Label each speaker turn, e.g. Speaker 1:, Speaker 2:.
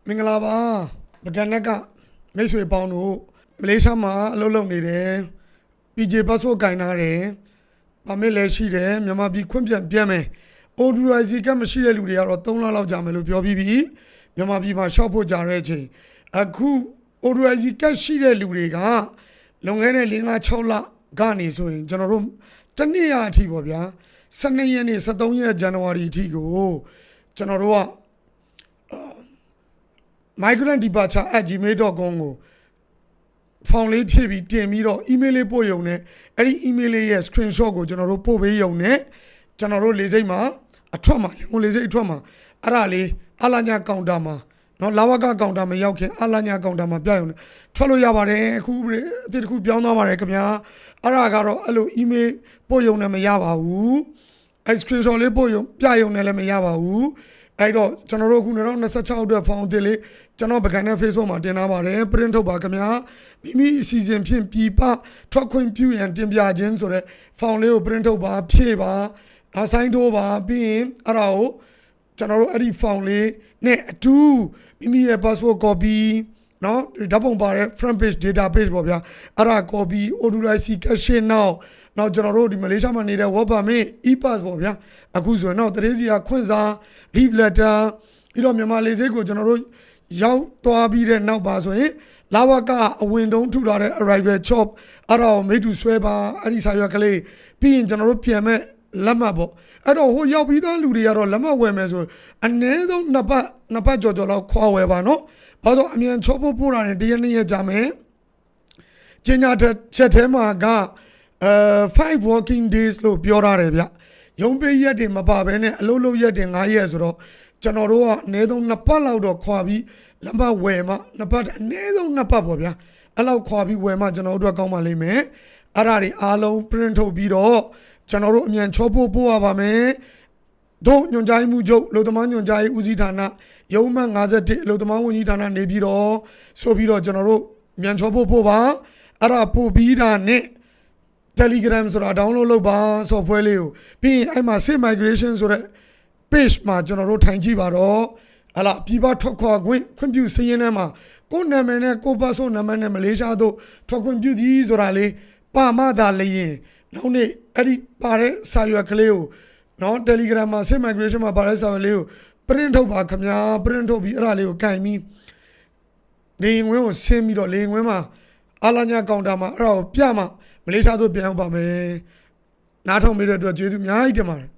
Speaker 1: မင်္ဂလာပါပကံနက်ကမိတ်ဆွေပေါင်းတို့မလေးရှားမှာအလုပ်လုပ်နေတယ် PJ passport ကင်ထားတယ်ပါမစ်လည်းရှိတယ်မြန်မာပြည်ခွင့်ပြန်မယ် ODIC ကမရှိတဲ့လူတွေကတော့3လလောက်ကြာမယ်လို့ပြောပြီးပြီမြန်မာပြည်မှာရှောက်ဖို့ကြာတဲ့အချိန်အခု ODIC ကရှိတဲ့လူတွေကလွန်ခဲ့တဲ့5-6လကနေဆိုရင်ကျွန်တော်တို့တနေ့အထိပေါ့ဗျာ12ရက်နေ့13ရက်ဇန်နဝါရီအထိကိုကျွန်တော်တို့ကmigrant departure @gmail.com ကိုဖောင်လေးဖြည့်ပြီးတင်ပြီးတော့ email လေးပို့ရုံနဲ့အဲ့ဒီ email လေးရဲ့ screenshot ကိုကျွန်တော်တို့ပို့ပေးရုံနဲ့ကျွန်တော်တို့လေစိတ်မှာအထွက်မှာရန်ကုန်လေစိတ်အထွက်မှာအဲ့ဒါလေးအလာညာကောင်တာမှာနော်လာဝကကောင်တာမရောက်ခင်အလာညာကောင်တာမှာပြရုံနဲ့ထွက်လို့ရပါတယ်အခုအသစ်တစ်ခုပြောင်းသွားပါတယ်ခင်ဗျာအဲ့ဒါကတော့အဲ့လို email ပို့ရုံနဲ့မရပါဘူးအဲ့ screenshot လေးပို့ရုံပြရုံနဲ့လည်းမရပါဘူးအဲ့တော့ကျွန်တော်တို့အခု2026အတွက်ဖောင်အသစ်လေးကျွန်တော်ပကံနဲ့ Facebook မှာတင်ထားပါတယ် print ထုတ်ပါခင်ဗျာမိမိအစီအစဉ်ဖြင့်ပြည်ပထွက်ခွင့်ပြုရန်တင်ပြခြင်းဆိုတဲ့ဖောင်လေးကို print ထုတ်ပါဖြည့်ပါassign ထိုးပါပြီးရင်အဲ့ဒါကိုကျွန်တော်တို့အဲ့ဒီဖောင်လေးနဲ့အတူမိမိရဲ့ passport copy နော်ဓာတ်ပုံပါတဲ့ front page data page ပေါ့ဗျာအဲ့ဒါ copy ODIC cashနောက်ကျွန်တော်တို့ဒီမလေးရှားမှာနေတဲ့ work permit e-pass ပေါ့ဗျာအခုဆိုရင်တော့တရေစီကခွင့်စာ leave letter ပြီးတော့မြန်မာလေဆိပ်ကိုကျွန်တော်တို့ရောက်သွားပြီးတဲ့နောက်ပါဆိုရင်လာဝကအဝင်တုံးထူထားတဲ့ arrival chop အဲ့ဒါကိုမိတူဆွဲပါအဲ့ဒီစာရွက်ကလေးပြီးရင်ကျွန်တော်တို့ပြန်မဲ့လက်မှတ်ပေါ့အဲ့တော့ဟိုရောက်ပြီးသားလူတွေကတော့လက်မှတ်ဝယ်မယ်ဆိုအနည်းဆုံးနှစ်ပတ်ကြော်လောက်ခွာဝယ်ပါနော်ဘာလို့အမြန်ချောပို့တာနဲ့တရက်နှစ်ရက်ကြာမယ်ကျင်းညာချက်ထဲမှာက5 working days လို့ပြောထားတယ်ဗျရုံးပေးရက်တွေမပါဘဲနဲ့အလုပ်လုပ်ရက်တွေ9ရက်ဆိုတော့ကျွန်တော်တို့ကအနည်းဆုံး2ပတ်လောက်တော့ခွာပြီးလက်မှတ်ဝယ်မှ2ပတ်အနည်းဆုံး2ပတ်ပေါ့ဗျာအဲ့လောက်ခွာပြီးဝယ်မှကျွန်တော်တို့အတွက်ကောင်းပါလိမ့်မယ်အဲ့ဒါတွေအားလုံး print ထုတ်ပြီးတော့ကျွန်တော်တို့အမြန်ချောပို့ရပါမယ်တို့ညွန်ကြားမှုချုပ်လူသမားညွန်ကြားရေးဦးစီးဌာနရုံးမှတ်51လူသမားဝန်ကြီးဌာနနေပြီးတော့ဆိုပြီးတော့ကျွန်တော်တို့မြန်ချောပို့ပါအဲ့ဒါပို့ပြီးတာနဲ့Telegram ဆိုတာ download လုပ်ပါ software လေးကိုပြီးရင်အဲ့မှာ safe migration ဆိုတဲ့ page မှာကျွန်တော်တို့ထိုင်ကြည့်ပါတော့ဟလာပြည်ပထွက်ခွာခွင့်ပြုစည်ရင်းထဲမှာကိုယ်နာမည်နဲ့ကိုယ်ပတ်စုံနံပါတ်နဲ့မလေးရှားသို့ထွက်ခွင့်ပြုသည်ဆိုတာလေးပါမှသာလျင်နောက်နေ့အဲ့ဒီပါတဲ့စာရွက်ကလေးကိုနော် Telegram မှာ safe migration မှာပါတဲ့စာရွက်လေးကို print ထုတ်ပါခင်ဗျာ print ထုတ်ပြီးအဲ့ဒါလေးကိုကင်ပြီးလေငွေကိုဆင်းပြီးတော့လေငွေမှာအလာညာကောင်တာမှာအဲ့ဒါကိုပြမှမလေးရှားသို့ပြန်ရောက်ပါမယ်နားထောင်ပေးတဲ့အတွက်ကျေးဇူးအများကြီးတင်ပါတယ်